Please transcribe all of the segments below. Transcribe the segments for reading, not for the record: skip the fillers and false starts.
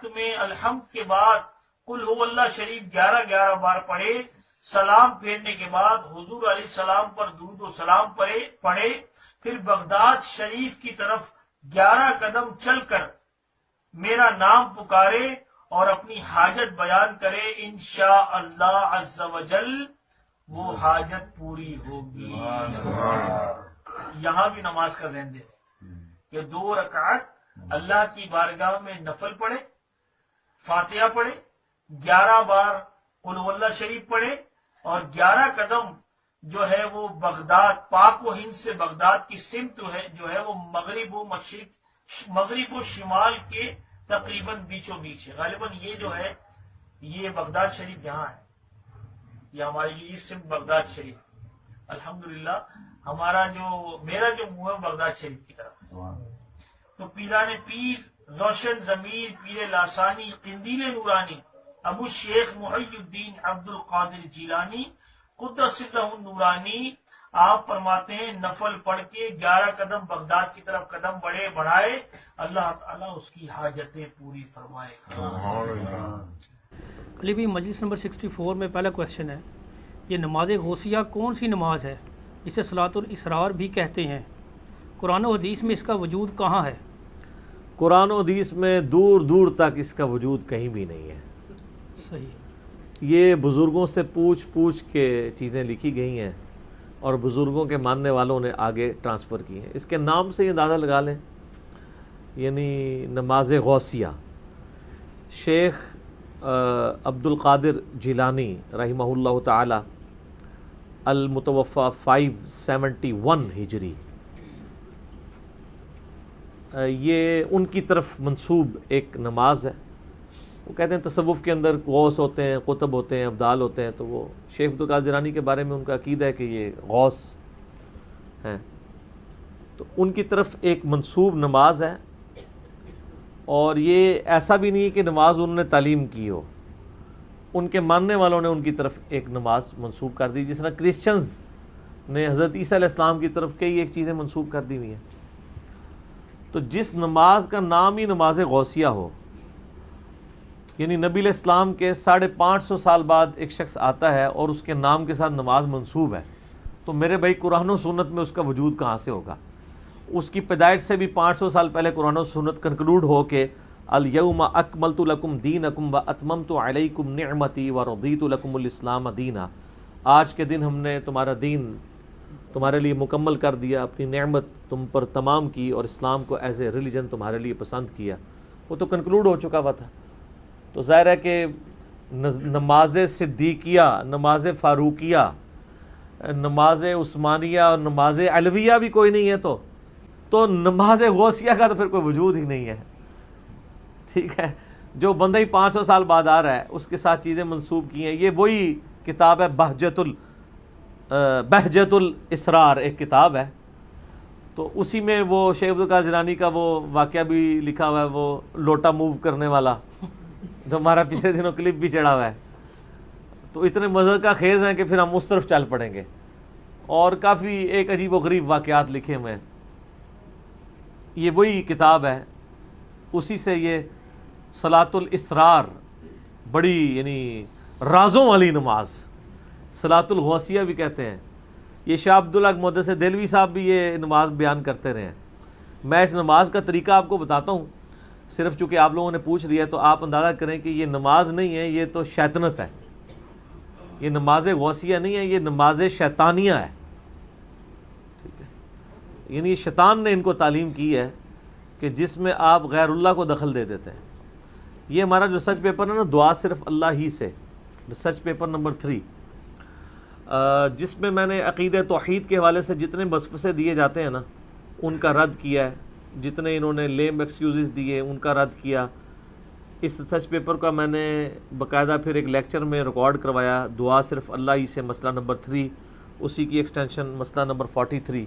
رکعت میں الحمد کے بعد قل هو اللہ شریف 11 بار پڑھے، سلام پھیرنے کے بعد حضور علیہ السلام پر درود و سلام پڑھے، پھر بغداد شریف کی طرف 11 قدم چل کر میرا نام پکارے اور اپنی حاجت بیان کرے، انشاءاللہ عز و جل وہ حاجت پوری ہوگی۔ یہاں بھی نماز کا ذہن دے کہ 2 رکعت اللہ کی بارگاہ میں نفل پڑھے، فاتحہ پڑھے، 11 بار قل هو اللہ شریف پڑھے، اور 11 قدم جو ہے وہ بغداد، پاک و ہند سے بغداد کی سمت جو ہے وہ مغرب و شمال کے تقریباً بیچوں بیچ ہے۔ غالباً یہ جو ہے یہ بغداد شریف یہاں ہے، یہ ہماری یہ سمت بغداد شریف۔ الحمدللہ میرا جو منہ ہے بغداد شریف کی طرف ہے۔ تو پیران پیر، روشن ضمیر، پیر لاسانی، قندیل نورانی، ابو شیخ محی الدین عبد القادر جیلانی قدس اللہ نورانی، آپ فرماتے ہیں نفل پڑھ کے 11 قدم بغداد کی طرف قدم بڑھائے، اللہ تعالیٰ اس کی حاجتیں پوری فرمائے۔ علی بھی مجلس نمبر 64 میں پہلا کویشچن ہے، یہ نماز غوثیہ کون سی نماز ہے؟ اسے صلاۃ الاسرار بھی کہتے ہیں، قرآن و حدیث میں اس کا وجود کہاں ہے؟ قرآن و حدیث میں دور دور تک اس کا وجود کہیں بھی نہیں ہے۔ صحیح، یہ بزرگوں سے پوچھ کے چیزیں لکھی گئی ہیں اور بزرگوں کے ماننے والوں نے آگے ٹرانسفر کی ہیں۔ اس کے نام سے یہ اندازہ لگا لیں، یعنی نماز غوثیہ۔ شیخ عبد القادر جیلانی رحمہ اللہ تعالی المتوفی 571 ہجری، یہ ان کی طرف منسوب ایک نماز ہے۔ وہ کہتے ہیں تصوف کے اندر غوث ہوتے ہیں، قطب ہوتے ہیں، ابدال ہوتے ہیں، تو وہ شیخ عبد القادر جیلانی کے بارے میں ان کا عقیدہ ہے کہ یہ غوث ہیں، تو ان کی طرف ایک منسوب نماز ہے۔ اور یہ ایسا بھی نہیں ہے کہ نماز انہوں نے تعلیم کی ہو، ان کے ماننے والوں نے ان کی طرف ایک نماز منسوب کر دی، جس طرح کرسچنز نے حضرت عیسیٰ علیہ السلام کی طرف کئی ایک چیزیں منسوب کر دی ہوئی ہیں۔ تو جس نماز کا نام ہی نماز غوثیہ ہو، یعنی نبی علیہ السلام کے 550 سال بعد ایک شخص آتا ہے اور اس کے نام کے ساتھ نماز منسوب ہے، تو میرے بھائی قرآن و سنت میں اس کا وجود کہاں سے ہوگا؟ اس کی پیدائش سے بھی 500 سال پہلے قرآن و سنت کنکلوڈ ہو کے الیوم اکملت لکم دینکم و اتممت علیکم نعمتی و رضیت لکم الاسلام دینا، آج کے دن ہم نے تمہارا دین تمہارے لیے مکمل کر دیا، اپنی نعمت تم پر تمام کی اور اسلام کو ایز اے ریلیجن تمہارے لیے پسند کیا۔ وہ تو کنکلوڈ ہو چکا ہوا تھا۔ تو ظاہر ہے کہ نماز صدیقیہ، نماز فاروقیہ، نماز عثمانیہ اور نماز علویہ بھی کوئی نہیں ہے، تو نماز غوثیہ کا تو پھر کوئی وجود ہی نہیں ہے۔ ٹھیک ہے، جو بندہ ہی 500 سال بعد آ رہا ہے اس کے ساتھ چیزیں منسوب کی ہیں۔ یہ وہی کتاب ہے بہجت الاسرار، ایک کتاب ہے، تو اسی میں وہ شیخ عبد القادر جیلانی کا وہ واقعہ بھی لکھا ہوا ہے، وہ لوٹا موو کرنے والا جو ہمارا پچھلے دنوں کلپ بھی چڑھا ہوا ہے۔ تو اتنے مزے کا خیز ہیں کہ پھر ہم اس طرف چل پڑیں گے، اور کافی ایک عجیب و غریب واقعات لکھے ہوئے ہیں۔ یہ وہی کتاب ہے، اسی سے یہ صلاۃ الاسرار، بڑی یعنی رازوں والی نماز، صلاۃ الغوثیہ بھی کہتے ہیں۔ یہ شاہ عبداللہ محدث دہلوی صاحب بھی یہ نماز بیان کرتے رہے ہیں۔ میں اس نماز کا طریقہ آپ کو بتاتا ہوں، صرف چونکہ آپ لوگوں نے پوچھ لیا تو آپ اندازہ کریں کہ یہ نماز نہیں ہے، یہ تو شیطنت ہے۔ یہ نماز غوثیہ نہیں ہے، یہ نماز شیطانیہ ہے۔ ٹھیک ہے، یعنی شیطان نے ان کو تعلیم کی ہے کہ جس میں آپ غیر اللہ کو دخل دے دیتے ہیں۔ یہ ہمارا جو ریسرچ پیپر ہے نا، دعا صرف اللہ ہی سے، ریسرچ پیپر نمبر 3، جس میں میں نے عقیدہ توحید کے حوالے سے جتنے وسوسے دیے جاتے ہیں نا ان کا رد کیا ہے، جتنے انہوں نے لیم ایکسکیوزز دیے ان کا رد کیا۔ اس ریسرچ پیپر کا میں نے باقاعدہ پھر ایک لیکچر میں ریکارڈ کروایا، دعا صرف اللہ ہی سے، مسئلہ نمبر 3، اسی کی ایکسٹینشن مسئلہ نمبر 43۔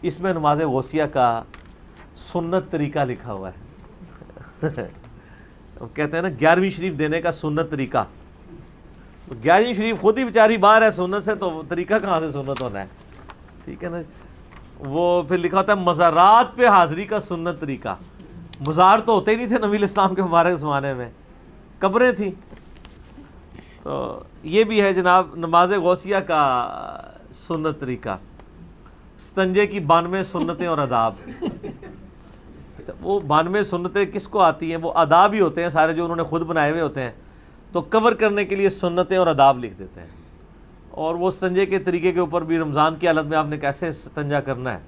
اس میں نماز غوثیہ کا سنت طریقہ لکھا ہوا ہے۔ کہتے ہیں نا 11ویں شریف دینے کا سنت طریقہ، تو 11ویں شریف خود ہی بیچاری باہر ہے سنت سے، تو طریقہ کہاں سے سنت ہونا ہے؟ ٹھیک ہے نا۔ وہ پھر لکھا ہوتا ہے مزارات پہ حاضری کا سنت طریقہ، مزار تو ہوتے ہی نہیں تھے نبی الاسلام کے مبارک زمانے میں، قبریں تھیں. تو یہ بھی ہے جناب نماز غوثیہ کا سنت طریقہ. استنجے کی 92 سنتیں اور آداب. اچھا، وہ 92 سنتیں کس کو آتی ہیں؟ وہ آداب ہی ہوتے ہیں سارے جو انہوں نے خود بنائے ہوئے ہوتے ہیں، تو کور کرنے کے لیے سنتیں اور آداب لکھ دیتے ہیں. اور وہ استنجے کے طریقے کے اوپر بھی رمضان کی حالت میں آپ نے کیسے استنجا کرنا ہے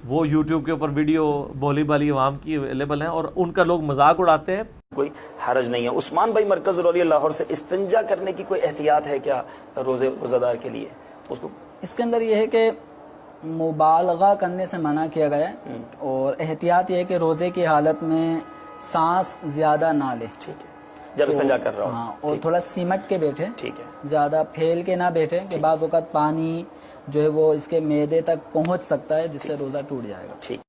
وہ یوٹیوب کے اوپر ویڈیو بولی بالی عوام کی اویلیبل ہیں، اور ان کا لوگ مذاق اڑاتے ہیں. کوئی حرج نہیں ہے. عثمان بھائی مرکز رولی لاہور سے، استنجا کرنے کی کوئی احتیاط ہے کیا روزے روزہ کے لیے؟ اس کے اندر یہ ہے کہ مبالغہ کرنے سے منع کیا گیا ہے، اور احتیاط یہ ہے کہ روزے کی حالت میں سانس زیادہ نہ لے. ٹھیک ہے، جب استنجا کر رہا ہوں. ہاں، اور تھوڑا سمٹ کے بیٹھے، ٹھیک ہے، زیادہ پھیل کے نہ بیٹھے کہ بعض اوقات پانی جو ہے وہ اس کے معدے تک پہنچ سکتا ہے جس سے روزہ ٹوٹ جائے گا. ٹھیک.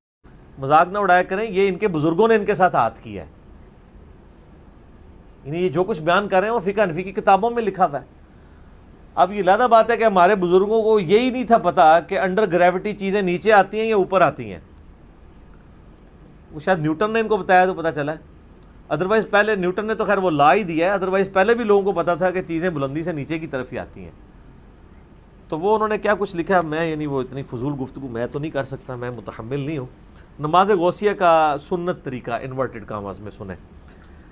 مذاق نہ اڑایا کریں، یہ ان کے بزرگوں نے ان کے ساتھ ہاتھ کیا ہے. یعنی یہ جو کچھ بیان کر رہے ہیں وہ فقہ حنفی کی کتابوں میں لکھا ہوا ہے. اب یہ علیحدہ بات ہے کہ ہمارے بزرگوں کو یہی نہیں تھا پتا کہ انڈر گریوٹی چیزیں نیچے آتی ہیں یا اوپر آتی ہیں. وہ شاید نیوٹن نے ان کو بتایا تو پتا چلا ہے. ادروائز پہلے نیوٹن نے تو خیر وہ لا ہی دیا ہے، ادروائز پہلے بھی لوگوں کو پتا تھا کہ چیزیں بلندی سے نیچے کی طرف ہی آتی ہیں. تو وہ انہوں نے کیا کچھ لکھا، میں یعنی وہ اتنی فضول گفتگو میں تو نہیں کر سکتا، میں متحمل نہیں ہوں. نماز غوثیہ کا سنت طریقہ انورٹڈ کاماز میں سنیں.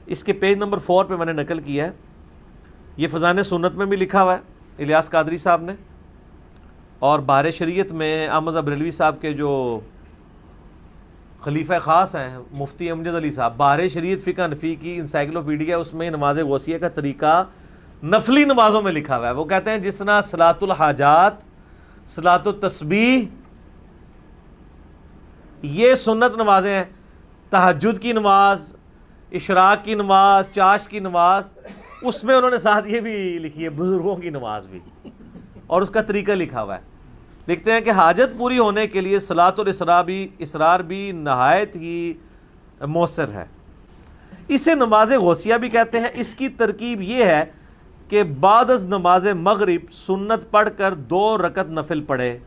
اس کے پیج نمبر 4 پہ میں نے نقل کیا ہے. یہ فضائل سنت میں بھی لکھا ہوا ہے الیاس قادری صاحب نے، اور بہار شریعت میں احمد بریلوی صاحب کے جو خلیفہ خاص ہیں مفتی امجد علی صاحب، بہار شریعت فقہ حنفی کی انسائکلوپیڈیا، اس میں نماز غوثیہ کا طریقہ نفلی نمازوں میں لکھا ہوا ہے. وہ کہتے ہیں جس طرح صلاۃ الحاجات، صلاۃ التسبیح، یہ سنت نمازیں ہیں، تہجد کی نماز، اشراق کی نماز، چاش کی نماز، اس میں انہوں نے ساتھ یہ بھی لکھی ہے بزرگوں کی نماز بھی، اور اس کا طریقہ لکھا ہوا ہے. لکھتے ہیں کہ حاجت پوری ہونے کے لیے صلاۃ الاسرار بھی نہایت ہی مؤثر ہے. اسے نماز غوثیہ بھی کہتے ہیں. اس کی ترکیب یہ ہے کہ بعد از نماز مغرب سنت پڑھ کر 2 رکعت نفل پڑھے،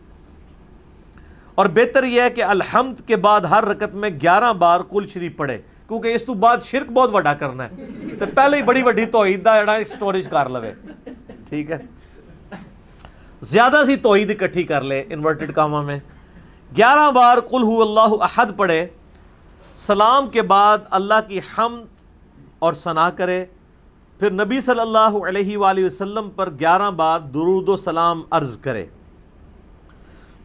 اور بہتر یہ ہے کہ الحمد کے بعد ہر رکعت میں 11 بار قل شریف پڑھے، کیونکہ اس تو بعد شرک بہت بڑا کرنا ہے تو پہلے ہی بڑی بڑی توحید دا جڑا سٹوریج کر لوے. ٹھیک ہے، زیادہ سی توحید اکٹھی کر لے انورٹڈ کاما میں. 11 بار قل هو اللہ احد پڑھے، سلام کے بعد اللہ کی حمد اور ثنا کرے، پھر نبی صلی اللہ علیہ وآلہ وسلم پر 11 بار درود و سلام عرض کرے،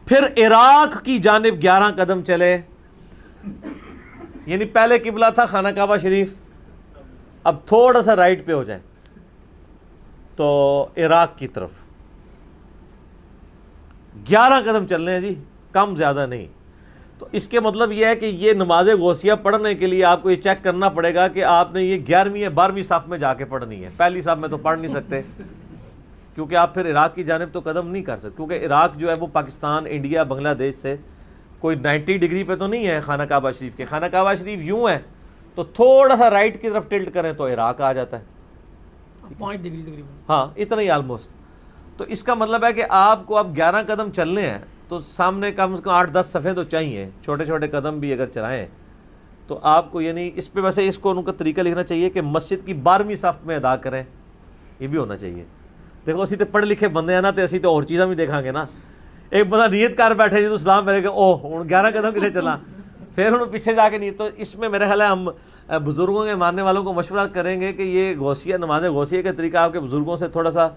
پھر عراق کی جانب 11 قدم چلے. یعنی پہلے قبلہ تھا خانہ کعبہ شریف، اب تھوڑا سا رائٹ پہ ہو جائے تو عراق کی طرف 11 قدم چلنے ہیں جی، کم زیادہ نہیں. تو اس کے مطلب یہ ہے کہ یہ نماز غوثیہ پڑھنے کے لیے آپ کو یہ چیک کرنا پڑے گا کہ آپ نے یہ 11ویں یا 12ویں صف میں جا کے پڑھنی ہے. پہلی صف میں تو پڑھ نہیں سکتے کیونکہ آپ پھر عراق کی جانب تو قدم نہیں کر سکتے، کیونکہ عراق جو ہے وہ پاکستان، انڈیا، بنگلہ دیش سے کوئی 90 ڈگری پہ تو نہیں ہے. خانہ کعبہ شریف کے خانہ کعبہ شریف یوں ہے تو تھوڑا سا رائٹ کی طرف ٹلٹ کریں تو عراق آ جاتا ہے. 5 ڈگری تقریباً، ہاں اتنا ہی آلموسٹ. تو اس کا مطلب ہے کہ آپ کو اب 11 قدم چلنے ہیں تو سامنے کم سے کم 8-10 صفحے تو چاہیے. چھوٹے چھوٹے قدم بھی اگر چلائیں تو آپ کو، یعنی اس پہ ویسے اس کو ان کا طریقہ لکھنا چاہیے کہ مسجد کی 12ویں صف میں ادا کریں، یہ بھی ہونا چاہیے. دیکھو اسی تو پڑھ لکھے بندے ہیں نا، تو اسی تو اور چیزاں بھی دیکھا گے نا. ایک بندہ نیت کر بیٹھے جی تو سلام پڑھے گا، اوہ ہوں 11 قدم کتنے چلا، پھر انہوں پیچھے جا کے نہیں. تو اس میں میرے خیال ہے ہم بزرگوں کے ماننے والوں کو مشورہ کریں گے کہ یہ غوثیہ، نماز غوثیہ کا طریقہ آپ کے بزرگوں سے تھوڑا سا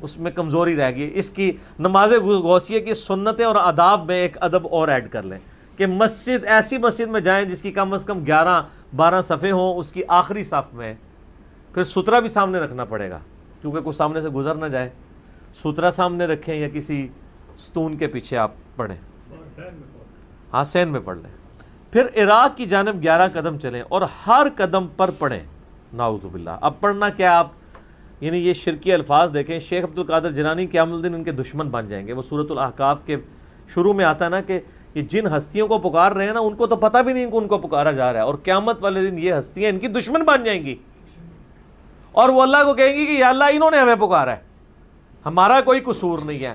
اس میں کمزوری رہ گئی. اس کی نماز غوثیہ کی سنتیں اور آداب میں ایک ادب اور ایڈ کر لیں کہ مسجد، ایسی مسجد میں جائیں جس کی کم از کم 11-12 صفحے ہوں، اس کی آخری صف میں. پھر سترہ بھی سامنے رکھنا پڑے گا کیونکہ کوئی سامنے سے گزر نہ جائے. سترہ سامنے رکھیں یا کسی ستون کے پیچھے آپ پڑھیں، ہاں سین میں پڑھ لیں. پھر عراق کی جانب 11 قدم چلیں اور ہر قدم پر پڑھیں. نعوذ باللہ. اب پڑھنا کیا آپ، یعنی یہ شرکی الفاظ دیکھیں. شیخ عبد القادر جیلانی قیام الدین ان کے دشمن بن جائیں گے. وہ سورۃ الاحقاف کے شروع میں آتا ہے نا کہ یہ جن ہستیوں کو پکار رہے ہیں نا ان کو تو پتہ بھی نہیں کہ ان کو پکارا جا رہا ہے، اور قیامت والے دن یہ ہستیاں ان کی دشمن بن جائیں گی اور وہ اللہ کو کہیں گی کہ یا اللہ انہوں نے ہمیں پکارا ہے، ہمارا کوئی قصور نہیں ہے،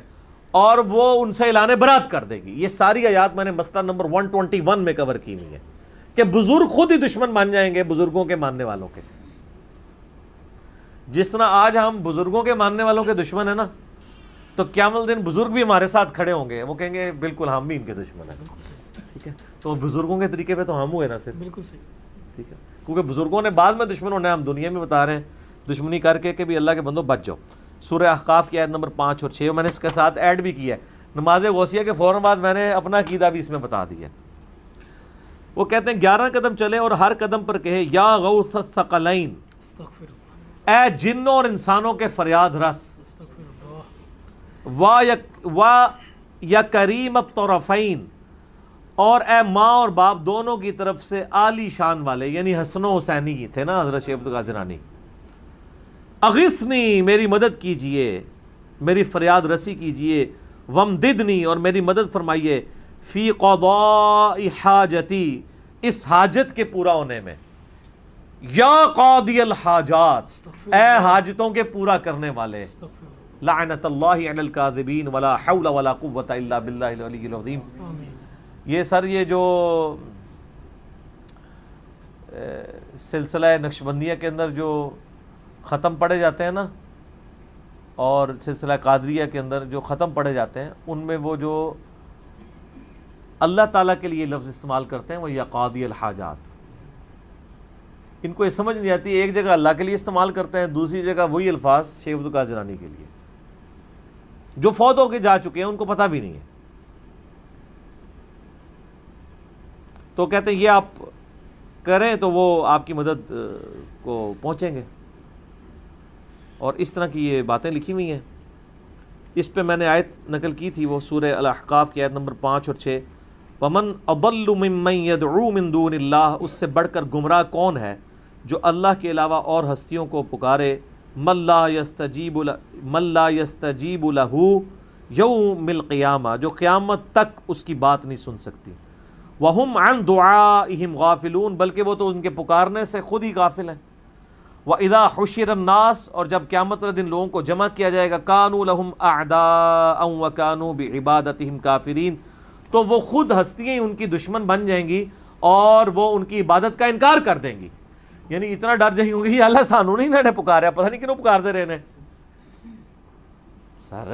اور وہ ان سے اعلان برات کر دے گی. یہ ساری آیات میں نے مسئلہ نمبر 121 میں کور کی ہوئی ہے کہ بزرگ خود ہی دشمن بن جائیں گے بزرگوں کے ماننے والوں کے. جس طرح آج ہم بزرگوں کے ماننے والوں کے دشمن ہیں نا, تو قیامت دن بزرگ بھی ہمارے ساتھ کھڑے ہوں گے, وہ کہیں گے بالکل ہم بھی ان کے دشمن ہیں. ٹھیک ہے, تو بزرگوں کے طریقے پہ تو ہم ہوئے نا پھر. بالکل صحیح. ٹھیک ہے, کیونکہ بزرگوں نے بعد میں دشمن ہونا ہے, ہم دنیا میں بتا رہے ہیں دشمنی کر کے کہ بھی اللہ کے بندوں بچ جاؤ. سورہ احقاف کی آیت نمبر 5 اور 6 میں نے اس کے ساتھ ایڈ بھی کیا ہے. نماز غوثیہ کے فوراً بعد میں نے اپنا عقیدہ بھی اس میں بتا دیا. وہ کہتے ہیں 11 قدم چلے اور ہر قدم پر کہے یا غوث الثقلین, اے جنوں اور انسانوں کے فریاد رس, یا کریم الطرفین, اور اے ماں اور باپ دونوں کی طرف سے عالی شان والے, یعنی حسن و حسینی تھے نا حضرت شیخ عبد القادر جیلانی. اغثنی, میری مدد کیجئے, میری فریاد رسی کیجئے. ومددنی, اور میری مدد فرمائیے. فی قضاء حاجتی, اس حاجت کے پورا ہونے میں. یا قاضی الحاجات, اے حاجتوں کے پورا کرنے والے. لعنت اللہ علی الکاذبین ولا حول ولا قوۃ الا باللہ العلی العظیم. یہ سر یہ جو سلسلہ نقشبندیہ کے اندر جو ختم پڑھے جاتے ہیں نا, اور سلسلہ قادریہ کے اندر جو ختم پڑھے جاتے ہیں, ان میں وہ جو اللہ تعالیٰ کے لیے لفظ استعمال کرتے ہیں وہ یا قاضی الحاجات. ان کو یہ سمجھ نہیں آتی, ایک جگہ اللہ کے لیے استعمال کرتے ہیں, دوسری جگہ وہی الفاظ شیخ عبد القادر جیلانی کے لیے. جو فوت ہو کے جا چکے ہیں ان کو پتہ بھی نہیں ہے. تو کہتے ہیں یہ آپ کریں تو وہ آپ کی مدد کو پہنچیں گے. اور اس طرح کی یہ باتیں لکھی ہوئی ہیں. اس پہ میں نے آیت نقل کی تھی, وہ سورہ الاحقاف کی آیت نمبر 5 اور 6. وَمَنْ أَضَلُّ مِمَّنْ يَدْعُو مِن دُونِ اللَّهِ, اس سے بڑھ کر گمراہ کون ہے جو اللہ کے علاوہ اور ہستیوں کو پکارے. مَن لَا يَسْتَجِيبُ لَهُ يَوْمِ الْقِيَامَةِ, جو قیامت تک اس کی بات نہیں سن سکتی. وَهُمْ عَنْ دُعَائِهِمْ غَافِلُونَ, بلکہ وہ تو ان کے پکارنے سے خود ہی غافل ہیں. وَإِذَا حُشِرَ النَّاسُ, اور جب قیامت والے دن لوگوں کو جمع کیا جائے گا, كَانُوا لَهُمْ أَعْدَاءً وَكَانُوا بِعِبَادَتِهِمْ كَافِرِينَ, تو وہ خود ہستیاں ان کی دشمن بن جائیں گی اور وہ ان کی عبادت کا انکار کر دیں گی. یعنی اتنا ڈر جائیں گے کہ اللہ سانو نہیں نے پکارا, پتہ نہیں کیوں پکار دے رہے ہیں. سر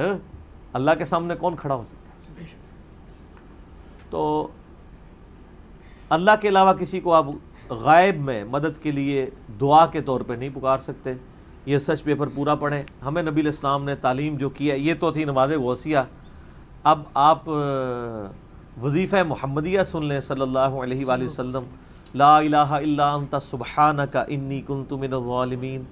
اللہ کے سامنے کون کھڑا ہو سکتا ہے؟ تو اللہ کے علاوہ کسی کو آپ غائب میں مدد کے لیے دعا کے طور پہ نہیں پکار سکتے. یہ سچ پیپر پورا پڑھیں. ہمیں نبی علیہ السلام نے تعلیم جو کی ہے, یہ تو تھی نماز غوثیہ. اب آپ وظیفہ محمدیہ سن لیں صلی اللہ علیہ وآلہ وسلم. لا الہ الا انت سبحانک انی کنت من الظالمین,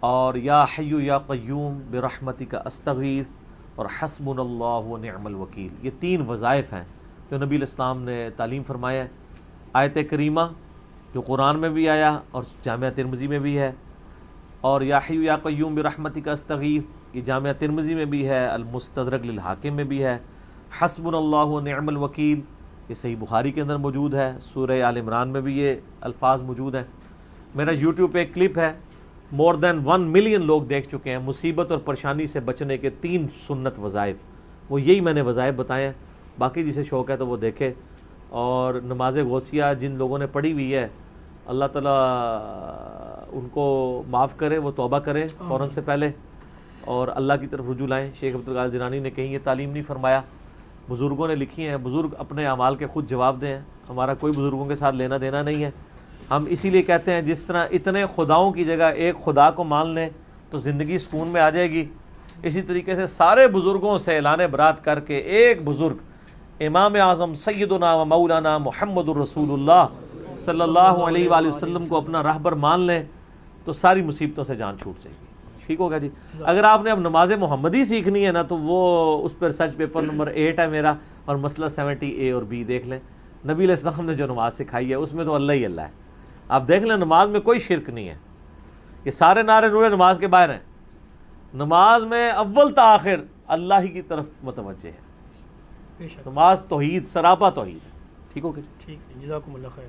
اور یا حی یا قیوم برحمتک استغیث, اور حسبنا اللہ ونعم الوکیل. یہ 3 وظائف ہیں جو نبی علیہ السلام نے تعلیم فرمایا ہے. آیت کریمہ جو قرآن میں بھی آیا اور جامعہ ترمذی میں بھی ہے, اور یا حی یا قیوم برحمتک استغیث یہ جامعہ ترمذی میں بھی ہے, المستدرک للحاکم میں بھی ہے. حسبنا اللہ ونعم الوکیل یہ صحیح بخاری کے اندر موجود ہے. سورہ آل عمران میں بھی یہ الفاظ موجود ہیں. میرا یوٹیوب پہ ایک کلپ ہے, مور دین 1 ملین لوگ دیکھ چکے ہیں. مصیبت اور پریشانی سے بچنے کے 3 سنت وظائف, وہ یہی میں نے وظائف بتائے ہیں. باقی جسے شوق ہے تو وہ دیکھے. اور نماز غوثیہ جن لوگوں نے پڑھی ہوئی ہے اللہ تعالیٰ ان کو معاف کرے, وہ توبہ کریں فوراً سے پہلے اور اللہ کی طرف رجوع لائیں. شیخ عبد القادر جیلانی نے کہیں یہ تعلیم نہیں فرمایا, بزرگوں نے لکھی ہیں. بزرگ اپنے اعمال کے خود جواب دیں. ہمارا کوئی بزرگوں کے ساتھ لینا دینا نہیں ہے. ہم اسی لیے کہتے ہیں جس طرح اتنے خداؤں کی جگہ ایک خدا کو مان لیں تو زندگی سکون میں آ جائے گی, اسی طریقے سے سارے بزرگوں سے اعلان برات کر کے ایک بزرگ امام اعظم سیدنا و مولانا محمد الرسول اللہ صلی اللہ علیہ وآلہ وسلم کو اپنا راہبر مان لیں تو ساری مصیبتوں سے جان چھوٹ جائے گی. ٹھیک ہوگا جی. اگر آپ نے اب نماز محمدی سیکھنی ہے نا تو وہ اس پر ریسرچ پیپر نمبر 8 ہے میرا, اور مسئلہ 70A اور B دیکھ لیں. نبی علیہ السلام نے جو نماز سکھائی ہے اس میں تو اللہ ہی اللہ ہے. آپ دیکھ لیں نماز میں کوئی شرک نہیں ہے. یہ سارے نعرے نورے نماز کے باہر ہیں. نماز میں اول تا آخر اللہ ہی کی طرف متوجہ ہے. نماز توحید, سراپا توحید ہے. ٹھیک ہو گیا. ٹھیک ہے, جزاکم اللہ خیر.